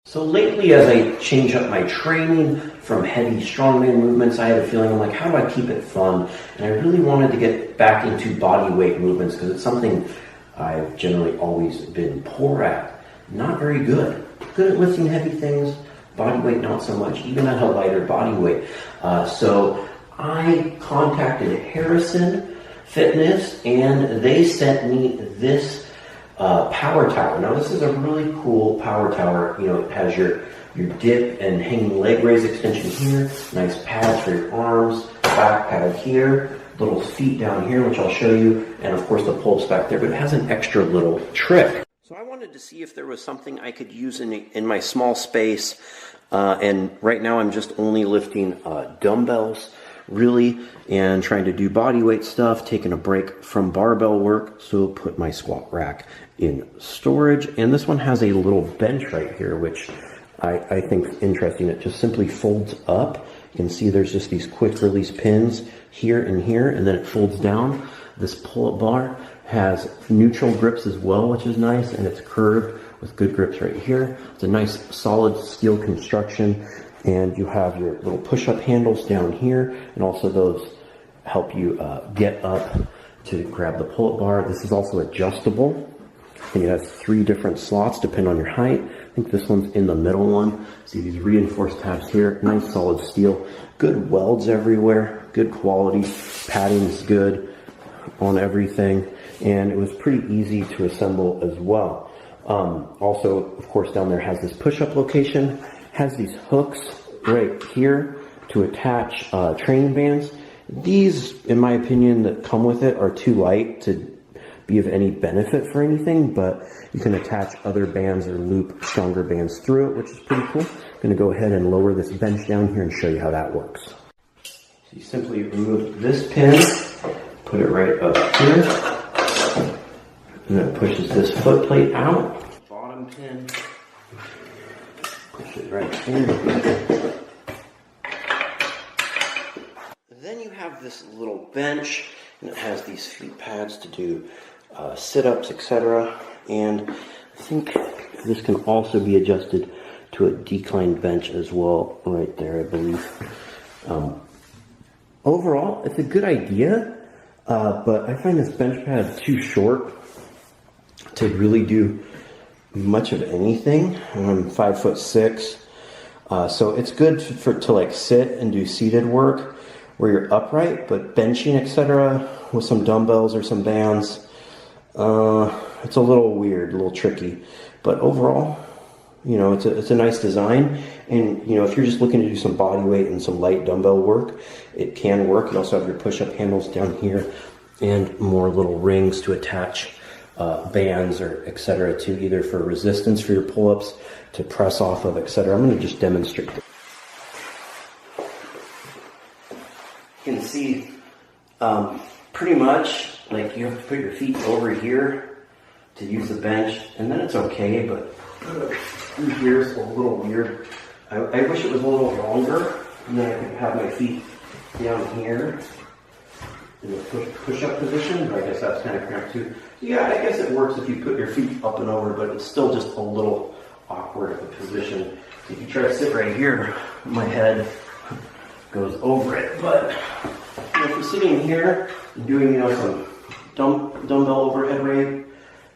So lately, as I change up my training from heavy strongman movements, I had a feeling, I'm like, how do I keep it fun? And I really wanted to get back into body weight movements because it's something I've generally always been poor at. Not very good. Good at lifting heavy things, body weight not so much, even at a lighter body weight. So I contacted Harrison Fitness and they sent me this power tower. Now this is a really cool power tower. You know, it has your dip and hanging leg raise extension here, nice pads for your arms, back pad here, little feet down here, which I'll show you, and of course the pull-ups back there, but it has an extra little trick. So I wanted to see if there was something I could use in my small space, and right now I'm just only lifting dumbbells, really, and trying to do body weight stuff, taking a break from barbell work, so put my squat rack in storage. And this one has a little bench right here, which I think is interesting. It just simply folds up. You can see there's just these quick release pins here and here, and then it folds down. This pull-up bar has neutral grips as well, which is nice, and it's curved with good grips right here. It's a nice solid steel construction, and you have your little push-up handles down here, and also those help you get up to grab the pull-up bar. This is also adjustable. I think it has 3 different slots depending on your height. I think this one's in the middle one. See these reinforced tabs here, nice solid steel, good welds everywhere, good quality, padding is good on everything, and it was pretty easy to assemble as well. Also, of course, down there has this push-up location, has these hooks right here to attach training bands. These, in my opinion, that come with it are too light to be of any benefit for anything, but you can attach other bands or loop stronger bands through it, which is pretty cool. I'm going to go ahead and lower this bench down here and show you how that works. So you simply remove this pin, put it right up here, and then it pushes this foot plate out. Bottom pin, push it right in. Then you have this little bench, and it has these feet pads to do sit-ups, etc. And I think this can also be adjusted to a declined bench as well, right there, I believe. Overall, it's a good idea, but I find this bench pad too short to really do much of anything. I'm 5'6", so it's good to like sit and do seated work where you're upright, but benching, etc., with some dumbbells or some bands, it's a little weird, a little tricky. But overall, you know, it's a nice design, and you know, if you're just looking to do some body weight and some light dumbbell work, it can work. You also have your push-up handles down here, and more little rings to attach bands or etc. to, either for resistance for your pull-ups, to press off of, etc. I'm going to just demonstrate this. You can see pretty much like you have to put your feet over here to use the bench, and then it's okay, but through here is a little weird. I wish it was a little longer, and then I could have my feet down here in the push-up position, but I guess that's kind of cramped too. Yeah, I guess it works if you put your feet up and over, but it's still just a little awkward of a position. If you try to sit right here, my head goes over it, but you know, if you're sitting here and doing, you know, some dumbbell overhead raise,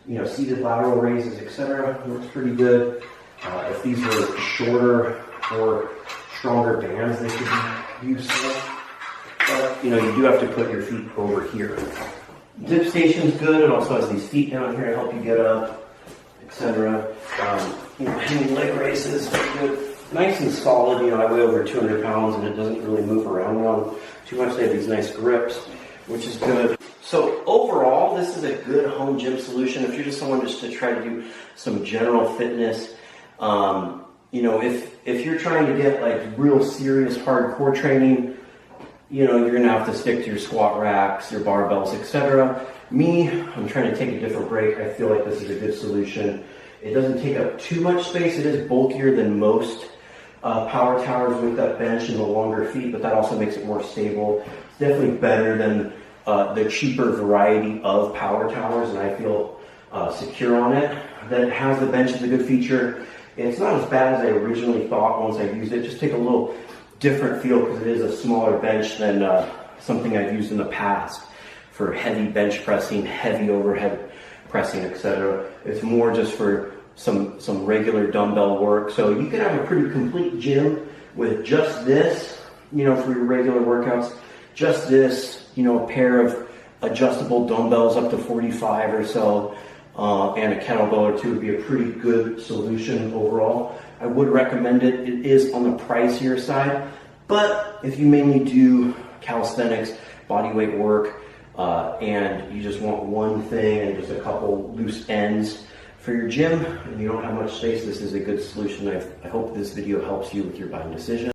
you know, seated lateral raises, etc., looks pretty good. If these were shorter or stronger bands, they could be useful. But you know, you do have to put your feet over here. Dip station's good. It also has these feet down here to help you get up, etc. You know, hanging leg raises are good. Nice and solid. You know, I weigh over 200 pounds and it doesn't really move around too much. They have these nice grips, which is good. So overall, this is a good home gym solution if you're just someone just to try to do some general fitness. You know, if you're trying to get like real serious hardcore training, you know, you're gonna have to stick to your squat racks, your barbells, etc. Me, I'm trying to take a different break. I feel like this is a good solution. It doesn't take up too much space. It is bulkier than most power towers with that bench and the longer feet, but that also makes it more stable. It's definitely better than the cheaper variety of power towers, and I feel secure on it. That it has the bench is a good feature. And it's not as bad as I originally thought once I used it. Just take a little different feel because it is a smaller bench than something I've used in the past for heavy bench pressing, heavy overhead pressing, etc. It's more just for some regular dumbbell work. So you can have a pretty complete gym with just this, you know, for your regular workouts. Just this, you know, a pair of adjustable dumbbells up to 45 or so, and a kettlebell or two would be a pretty good solution overall. I would recommend it. It is on the pricier side, but if you mainly do calisthenics, body weight work, and you just want one thing and just a couple loose ends for your gym, and you don't have much space, this is a good solution. I hope this video helps you with your buying decision.